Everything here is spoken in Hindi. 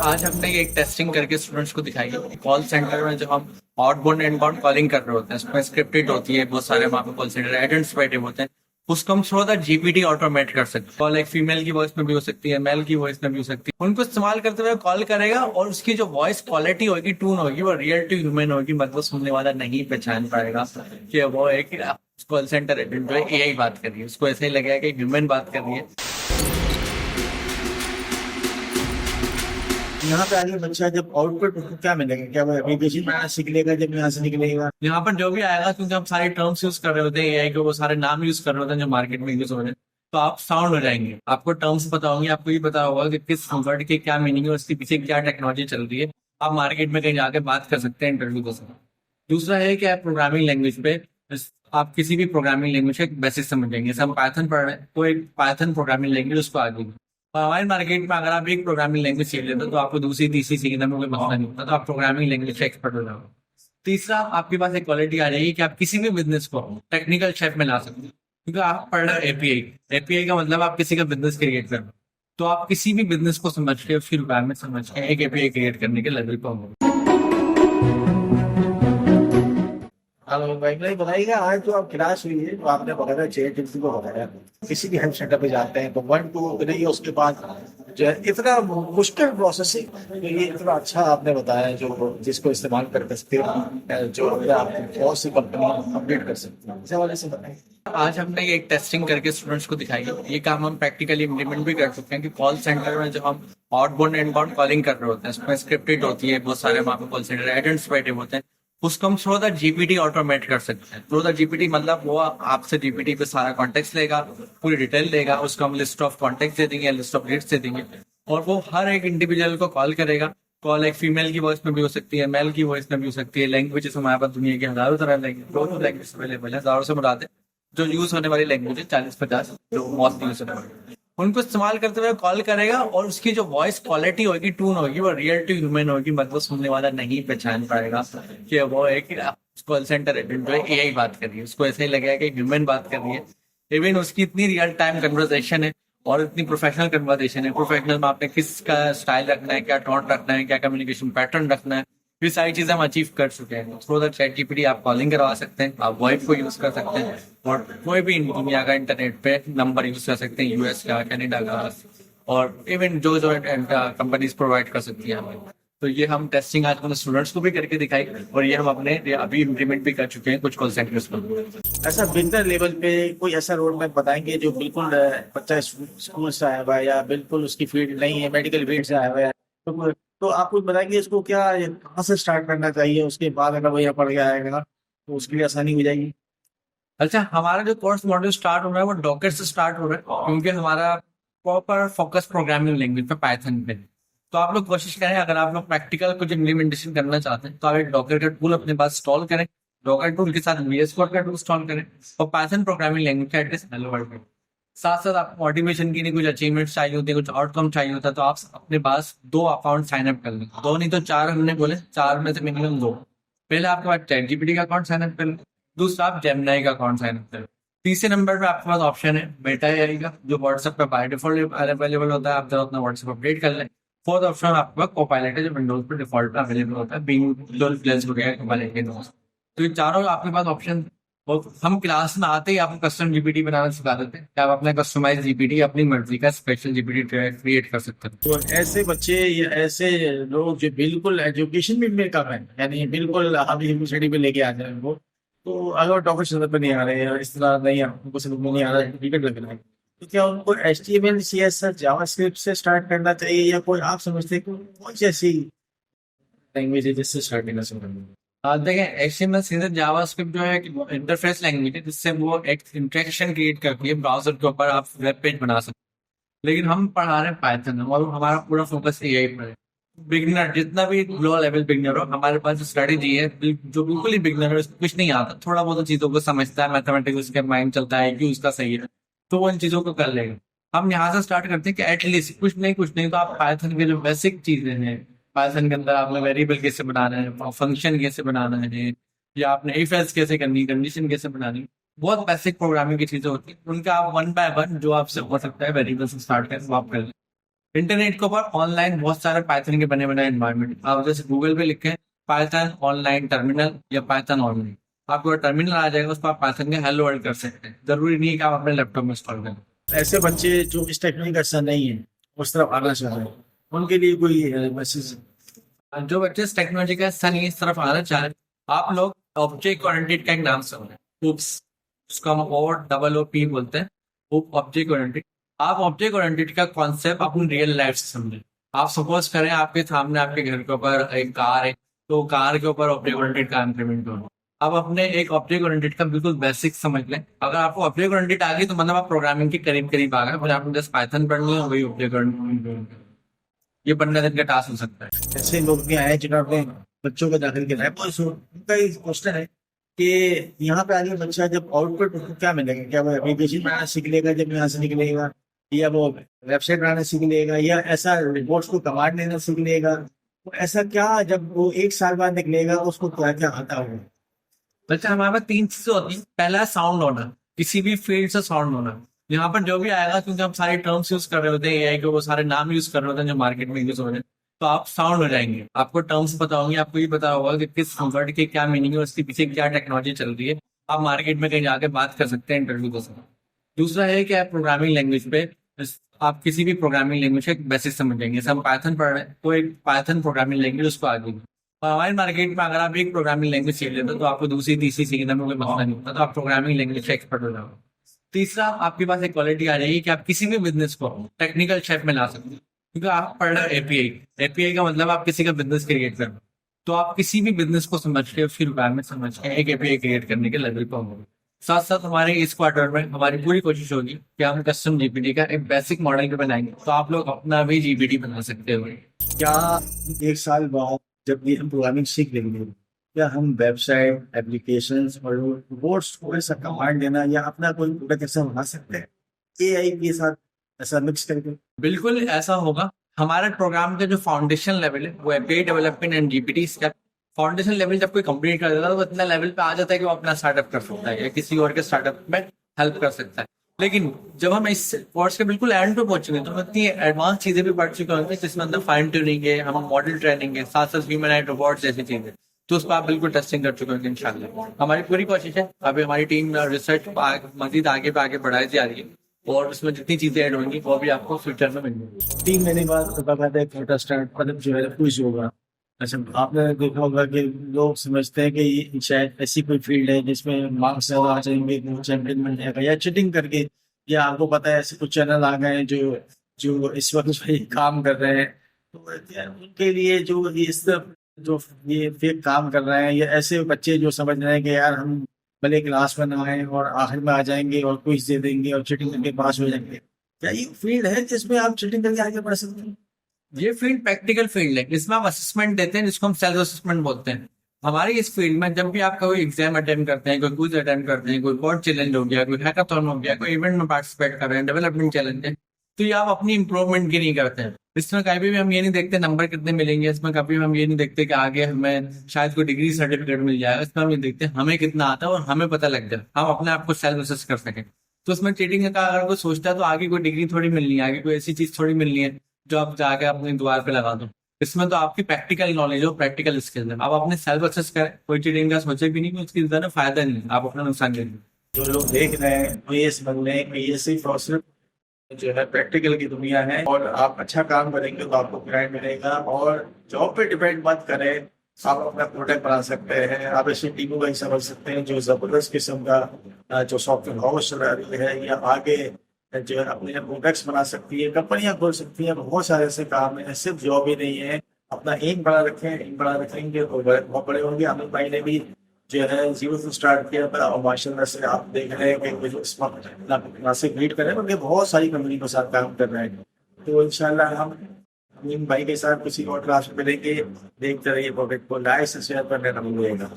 आज हमने एक टेस्टिंग करके स्टूडेंट्स को दिखाई है। कॉल सेंटर में जो हम आउटबाउंड इनबाउंड कॉलिंग कर रहे होते हैं, उसमें स्क्रिप्टेड होती है, बहुत सारे वहाँ पे कॉल सेंटर एजेंट्स बैठे होते हैं। उसको हम थोड़ा सा जीपीटी ऑटोमेट कर सकते हैं। कॉल एक फीमेल की वॉइस में भी हो सकती है, मेल की वॉइस में भी हो सकती है। उनको इस्तेमाल करते हुए कॉल करेगा और उसकी जो वॉइस क्वालिटी होगी, टून होगी, वो रियल टू ह्यूमन होगी। मतलब सुनने वाला नहीं पहचान पाएगा कि वो एक कॉल सेंटर एजेंट जो है एआई बात कर रही है। उसको ऐसे ही लगेगा कि ह्यूमन बात कर रही है। यहाँ पे आगे बच्चा जब आउटपुट क्या मिलेगा, क्या वो एप्लीकेशन बनाना सीख लेगा जब यहाँ से निकलेगा? यहाँ पर जो भी आएगा, क्योंकि हम सारे टर्म्स यूज कर रहे होते हैं एआई के, वो सारे नाम यूज कर रहे होते हैं जो मार्केट में यूज हो रहे हैं, तो आप साउंड हो जाएंगे। आपको टर्म्स पता होंगे, आपको ये पता होगा कि किस वर्ड के क्या मीनिंग है, उसके पीछे क्या टेक्नोलॉजी चल रही है। आप मार्केट में कहीं जाके बात कर सकते हैं इंटरव्यू के साथ। दूसरा है कि आप प्रोग्रामिंग लैंग्वेज पे आप किसी भी प्रोग्रामिंग लैंग्वेज का एक बेसिक समझ जाएंगे। जैसे हम पाइथन पढ़ रहे हैं तो एक पाइथन प्रोग्रामिंग लैंग्वेज उसको आ गई। और हमारे मार्केट में अगर आप एक प्रोग्रामिंग लैंग्वेज सीख लेते हो तो आपको दूसरी तीसरी सीखने में कोई मसला नहीं होता, तो आप प्रोग्रामिंग लैंग्वेज का एक्सपर्ट हो जाओगे। तीसरा, आपके पास एक क्वालिटी आ जाएगी कि आप किसी भी बिजनेस को टेक्निकल शेप में ला सकते हो, क्योंकि आप पढ़ रहे हो एपीआई। एपीआई का मतलब आप किसी का बिजनेस क्रिएट कर रहे हो, तो आप किसी भी बिजनेस को समझ के, उसकी रिक्वायरमेंट समझ के एक एपीआई क्रिएट करने के लेवल पर होंगे। हेलो भाई, नहीं बताइएगा। आज जो आप क्लास हुई है तो आपने बताया चेयर टीम को बताया किसी भी हेल्प सेंटर पे जाते हैं तो 1 2 नहीं, उसके बाद जो है इतना मुश्किल प्रोसेसिंग, तो ये इतना अच्छा आपने बताया जो जिसको इस्तेमाल कर सकते हो, जो आप बहुत सी कंपनी अपडेट कर सकते हैं। इस हवाले से बताएं। आज हमने एक टेस्टिंग करके स्टूडेंट्स को दिखाई है। ये काम हम प्रैक्टिकली इम्प्लीमेंट भी कर सकते हैं कि कॉल सेंटर में जो हम आउटबाउंड इनबाउंड कॉलिंग कर रहे होते हैं, उसमें स्क्रिप्टेड होती है, बहुत सारे वहाँ पे कॉल सेंटर एजेंट्स बैठे होते हैं। उसको हम थ्रू द जीपीटी ऑटोमेट कर सकते हैं। थ्रू द जीपीटी मतलब वो आपसे जीपीटी पे सारा कॉन्टेक्ट लेगा, पूरी डिटेल देगा, उसको हम लिस्ट ऑफ कॉन्टेक्ट दे देंगे, लिस्ट ऑफ लीड्स दे देंगे, और वो हर एक इंडिविजुअल को कॉल करेगा। कॉल एक फीमेल की वॉइस में भी हो सकती है, मेल की वॉइस में भी हो सकती है। लैंग्वेजेस हमारे पास दुनिया की हजारों तरह लैंग्वेज अवेलेबल है, हजारों से मुराद है जो यूज होने वाली लैंग्वेज है, 40-50 जो मोस्टली यूज होने वाली, उनको इस्तेमाल करते हुए कॉल करेगा और उसकी जो वॉइस क्वालिटी होगी, टून होगी, वो रियल टू ह्यूमन होगी। मतलब सुनने वाला नहीं पहचान पाएगा कि वो एक कॉल सेंटर एजेंट जो है एआई बात कर रही है। उसको ऐसे ही लगेगा कि ह्यूमन बात कर रही है। इवन उसकी इतनी रियल टाइम कन्वर्सेशन है और इतनी प्रोफेशनल कन्वर्सेशन है। प्रोफेशनल में आपने किस का स्टाइल रखना है, क्या टोन रखना है, क्या कम्युनिकेशन पैटर्न रखना है, ये सारी चीजें हम अचीव कर चुके हैं। थ्रू द चैट जीपीटी आप कॉलिंग करवा सकते हैं, आप वॉइस को यूज कर सकते हैं, और कोई भी दुनिया का इंटरनेट पे नंबर यूज कर सकते हैं, यूएस का, कनाडा का, और इवन जो जो कंपनीज प्रोवाइड कर सकती है हमें। तो ये हम टेस्टिंग आज अपने स्टूडेंट्स को भी करके दिखाई, और ये हम अपने अभी इम्प्लीमेंट भी कर चुके हैं कुछ कॉल सेंटर्स पर। ऐसा बिगनर लेवल पे कोई ऐसा रोड मैप बताएंगे जो बिल्कुल बच्चा स्कूल से आया हुआ है या बिल्कुल उसकी फील्ड नहीं है, मेडिकल फील्ड से आया हुआ है, तो आप कुछ बताएंगे इसको क्या कहाँ से स्टार्ट करना चाहिए, उसके बाद अगर वो यहाँ पढ़ के आएगा तो उसके लिए आसानी हो जाएगी? अच्छा, हमारा जो कोर्स मॉड्यूल स्टार्ट हो रहा है वो डॉकर से स्टार्ट हो रहा है, क्योंकि हमारा प्रॉपर फोकस प्रोग्रामिंग लैंग्वेज पे, पाइथन पे। तो आप लोग कोशिश करें, अगर आप लोग प्रैक्टिकल कुछ इम्प्लीमेंटेशन करना चाहते हैं तो आप एक डॉकर का टूल अपने पास इंस्टॉल करें। डॉकर टूल के साथ VS कोड का टूल इंस्टॉल करें, और पाइथन प्रोग्रामिंग लैंग्वेज का एड्रेस हेलो वर्ल्ड में। साथ साथ आपको मोटिवेशन के लिए कुछ अचीवमेंट्स चाहिए होते हैं, कुछ आउटकम चाहिए होता है, तो आप अपने पास 2 अकाउंट साइन अप कर लें। 2 नहीं तो 4 हमने बोले, 4 में से मिनिमम 2। पहले आपके पास चैट जीपीटी का अकाउंट साइन अप कर लें, दूसरा आप जेमिनी का अकाउंट साइन अप करें। तीसरे नंबर पे आपके पास ऑप्शन है मेटा एआई का, जो व्हाट्सएप पे बाय डिफॉल्ट अवेलेबल होता है। आप जरा अपना व्हाट्सएप अपडेट कर लें। फोर्थ ऑप्शन आपके पास कोपायलट है, जो विंडोज पर डिफॉल्ट पे अवेलेबल होता है, बिंग प्लस वगैरह कोपायलट के दोस्त। तो ये चारों आपके पास ऑप्शन। और हम क्लास में आते ही आपको कस्टम जीपीटी बनाना सिखा देते हैं कि आप अपना कस्टमाइज जीपीटी अपनी मर्जी का स्पेशल जीपीटी क्रिएट कर सकते हैं। तो ऐसे बच्चे या ऐसे लोग जो बिल्कुल एजुकेशन में कम है, यानी बिल्कुल हम यूनिवर्सिटी में लेके आ जाए वो, तो अगर डॉक्टर शब्द पर नहीं आ रहे हैं, इस तरह नहीं उनको समझ में नहीं आ रहा है, टिकट लग रहा है, तो क्या उनको HTML CSS जावास्क्रिप्ट से स्टार्ट करना चाहिए, या कोई आप समझते हैं कि कौन सी ऐसी लैंग्वेज है जिससे स्टार्ट करना चाहिए? देखें, HTML सीधे जावास्क्रिप्ट जो है इंटरफेस लैंग्वेज है, जिससे वो एक इंटरेक्शन क्रिएट करती है ब्राउजर के ऊपर, आप वेब पेज बना सकते हैं। लेकिन हम पढ़ा रहे हैं पाइथन, और हमारा पूरा फोकस एआई पर है। बिगनर, जितना भी लो लेवल बिगनर हो, हमारे पास जो स्ट्रेटेजी है, जो बिल्कुल ही बिगनर है, उसको कुछ नहीं आता, थोड़ा बहुत चीजों को समझता है, मैथमेटिक्स उसके माइंड चलता है कि उसका सही है, तो वो इन चीजों को कर लेगा। हम यहाँ से स्टार्ट करते हैं कि एटलीस्ट कुछ नहीं तो आप पाइथन के जो बेसिक चीजें हैं, पाइथन के अंदर आपने वेरिएबल कैसे बनाना है, फंक्शन कैसे बनाना है, या आपने इफ एल्स कैसे करनी, कंडीशन कैसे बनानी, बहुत बेसिक प्रोग्रामिंग की चीजें होती है। उनका आप 1 by 1 जो आपसे हो सकता है वेरिएबल से स्टार्ट करें, वो आप कर लें। इंटरनेट के ऊपर ऑनलाइन बहुत सारे पाइथन के बने बनाए एनवायरनमेंट, आप जैसे गूगल पे लिखें पाइथन ऑनलाइन टर्मिनल या पाइथन ऑनलाइन, आपको टर्मिनल आ जाएगा, उस पर आप पाइथन के हेलो वर्ल्ड कर सकते हैं। जरूरी नहीं है कि आप अपने लैपटॉप में इंस्टॉल करें। ऐसे बच्चे जो इस टेक्निक का हिस्सा नहीं है, उस तरफ आना चाह रहे हैं, उनके लिए कोई मैसेज? जो बच्चे इस टेक्नोलॉजी का हिस्सा नहीं इस तरफ आना चाह रहे हैं, आप लोग ऑब्जेक्ट ओरिएंटेड का एक नाम सुन रहे हैं, UOPS, उसका हम OOP बोलते हैं, ऑब्जेक्ट ओरिएंटेड। आप ऑब्जेक्ट ओरिएंटेड का कॉन्सेप्ट अपनी रियल लाइफ से समझें। आप सपोज करें आपके सामने आपके घर के ऊपर एक कार है, तो कार के ऊपर ऑब्जेक्ट ओरिएंटेड का इम्प्लीमेंट करो। आप अपने एक ऑब्जेक्ट ओरिएंटेड का बिल्कुल बेसिक समझ लें। अगर आपको ऑब्जेक्ट ओरिएंटेड आ गई तो मतलब आप प्रोग्रामिंग के करीब करीब आ गए, फिर आपने जस्ट पाइथन पढ़नी है, वही ऑब्जेक्ट ओरिएंटेड, ये 15 दिन का टास्क हो सकता है। ऐसे लोग भी आए जिन्होंने बच्चों को दाखिल किया है, तो उनका एक क्वेश्चन है कि यहाँ पे आगे बच्चा जब आउटपुट उसको क्या मिलेगा? क्या वो एप्लीकेशन बनाना सीख लेगा जब यहाँ से निकलेगा, या वो वेबसाइट बनाना सीख लेगा, या ऐसा रिपोर्ट्स को कमांड देना सीख लेगा? तो ऐसा क्या जब वो 1 साल बाद निकलेगा उसको क्या क्या आता होगा? बच्चा हमारे पास 3 चीजें होती हैं। पहला साउंड होना, किसी भी फील्ड से साउंड होना। यहाँ पर जो भी आएगा, क्योंकि हम सारे टर्म्स यूज कर रहे होते हैं, AI के वो सारे नाम यूज कर रहे होते हैं जो मार्केट में यूज हो रहे हैं, तो आप साउंड हो जाएंगे। आपको टर्म्स पता होंगे, आपको ये पता होगा कि किस वर्ड के क्या मीनिंग है, उसके पीछे क्या टेक्नोलॉजी चल रही है। आप मार्केट में कहीं जाके बात कर सकते हैं इंटरव्यू के साथ। दूसरा है कि आप प्रोग्रामिंग लैंग्वेज पे, आप किसी भी प्रोग्रामिंग लैंग्वेज का एक बेसिक समझ जाएंगे। जैसे हम पाइथन पढ़ रहे हैं, तो एक पाइथन प्रोग्रामिंग लैंग्वेज उसको आ जाएगी। और हमारे मार्केट में अगर आप एक प्रोग्रामिंग लैंग्वेज सीख लेते हो तो आपको दूसरी तीसरी सीखने में कोई मसला नहीं होता, तो आप प्रोग्रामिंग लैंग्वेज का एक्सपर्ट हो जाओगे। तीसरा, आपके पास एक क्वालिटी आ जाएगी कि आप किसी भी बिजनेस को टेक्निकल शेप में ला सकते हो, क्योंकि आप पढ़ रहे हो एपीआई का मतलब आप किसी का बिजनेस क्रिएट कर रहे हो, तो आप किसी भी बिजनेस को समझ के उसकी रिक्वायरमेंट समझ के एक एपीआई क्रिएट करने के लेवल पर होंगे। साथ साथ हमारे इस क्वार्टर में हमारी पूरी कोशिश होगी कि हम कस्टम जीपीटी का एक बेसिक मॉडल भी बनाएंगे, तो आप लोग अपना भी जीपीटी बना सकते हो। क्या 1 साल बाद जब ये हम प्रोग्रामिंग सीख लेंगे, क्या हम वेबसाइट एप्लीकेशंस और रिपोर्ट्स को ऐसा कमांड देना या अपना कोई प्रोडक्ट ऐसा बना सकते हैं AI के साथ, ऐसा मिक्स करके? बिल्कुल ऐसा होगा। हमारे प्रोग्राम का जो फाउंडेशन लेवल है वो API development and GPT step. Foundation level जब कोई कंप्लीट कर देता है तो इतना लेवल पे आ जाता है कि वो अपना स्टार्टअप कर सकता है या किसी और के स्टार्टअप में हेल्प कर सकता है। लेकिन जब हम इस कोर्स के बिल्कुल एंड पे पहुंचेंगे तो हम इतनी एडवांस चीजें भी पढ़ चुके होंगे, जिसमें अंदर फाइन ट्यूनिंग है, हम मॉडल ट्रेनिंग है, साथ साथ ह्यूमन रोबोट जैसी चीजें, तो उस पर आप बिल्कुल टेस्टिंग कर चुके होंगे इंशाल्लाह। हमारी पूरी कोशिश है, अभी हमारी टीम रिसर्च मजीद आगे पे आगे बढ़ाई जा रही है, और उसमें जितनी चीजें ऐड होंगी वो भी आपको फ्यूचर में मिलेंगी। 3 महीने बाद तो कहते हैं छोटा स्टार्ट मतलब जो है कुछ होगा। अच्छा, आपने देखा होगा कि लोग समझते हैं कि ये शायद ऐसी कोई फील्ड है जिसमें मार्क्स ज्यादा आ जाएंगे, चैंपियन बन जाएगा, या चीटिंग करके, या आपको पता है ऐसे कुछ चैनल आ गए हैं जो जो इस वक्त जो ये काम कर रहे हैं, तो यार उनके लिए जो इस जो ये फेक काम कर रहे हैं, या ऐसे बच्चे जो समझ रहे हैं कि यार हम भले क्लास में ना आए और आखिर में आ जाएंगे और क्विज दे देंगे और चीटिंग करके पास हो जाएंगे, क्या ये फील्ड है जिसमें आप चीटिंग करके आगे बढ़ सकते हैं? ये फील्ड प्रैक्टिकल फील्ड है, इसमें हम असेसमेंट देते हैं, जिसको हम सेल्फ असेसमेंट बोलते हैं। हमारी इस फील्ड में जब भी आपका कोई एग्जाम अटेम्प्ट करते हैं, कोई क्विज अटेम्प्ट करते हैं, कोई बोर्ड चैलेंज हो गया, कोई हैकाथॉन हो गया, कोई इवेंट में पार्टिसिपेट कर रहे हैं, डेवलपमेंट चैलेंज है, तो ये आप अपनी इंप्रूवमेंट की नहीं करते हैं। इसमें कभी भी हम ये नहीं देखते नंबर कितने मिलेंगे, इसमें कभी हम ये नहीं देखते कि आगे हमें शायद कोई डिग्री सर्टिफिकेट मिल जाएगा, इसमें हम ये देखते हैं हमें कितना आता है और हमें पता लग जाए, हम अपने आप को सेल्फ असेस कर सकें। तो उसमें चीटिंग का अगर कोई सोचता है तो आगे कोई डिग्री थोड़ी मिलनी है, आगे कोई ऐसी चीज थोड़ी मिलनी है जो आप जाके अपनी द्वार पे लगा दो। इसमें तो आपकी प्रैक्टिकल नॉलेज हो, प्रैक्टिकल स्किल्स है, आप अपने सेल्फ असेस करें, कोई चीटिंग का सोचे भी नहीं कि उसकी ज्यादा फायदा नहीं है, आप अपना नुकसान करेंगे। जो लोग देख रहे हैं वो ये समझ लें कि ये सिर्फ और सिर्फ जो है प्रैक्टिकल की दुनिया है, और आप अच्छा काम करेंगे तो आपको क्लाइंट मिलेगा, और जॉब पे डिपेंड मत करें। आप अपना प्रोडक्ट बना सकते हैं, आप ऐसी टीमों का हिस्सा बन सकते हैं जो जबरदस्त किस्म का जो सॉफ्टवेयर हाउस चला रही है, या आगे जो है अपने प्रोडक्ट्स बना सकती है, कंपनियां खोल सकती हैं। बहुत सारे ऐसे काम है, सिर्फ जॉब ही नहीं है। अपना एम बड़ा रखें, एम बड़ा रखेंगे तो बहुत बड़े होंगे। अमित भाई ने भी जो है 0 से स्टार्ट किया था, और माशाल्लाह से आप देख रहे हैं कि जो नासिक रीड कर रहे हैं, उनके बहुत सारी कंपनी के साथ काम कर रहे हैं। तो इंशाल्लाह हम अमीन भाई के साथ किसी और क्लास में मिलेंगे। देखते रहिए प्रोडक्ट को, लाइक से शेयर करने ना भूलिएगा।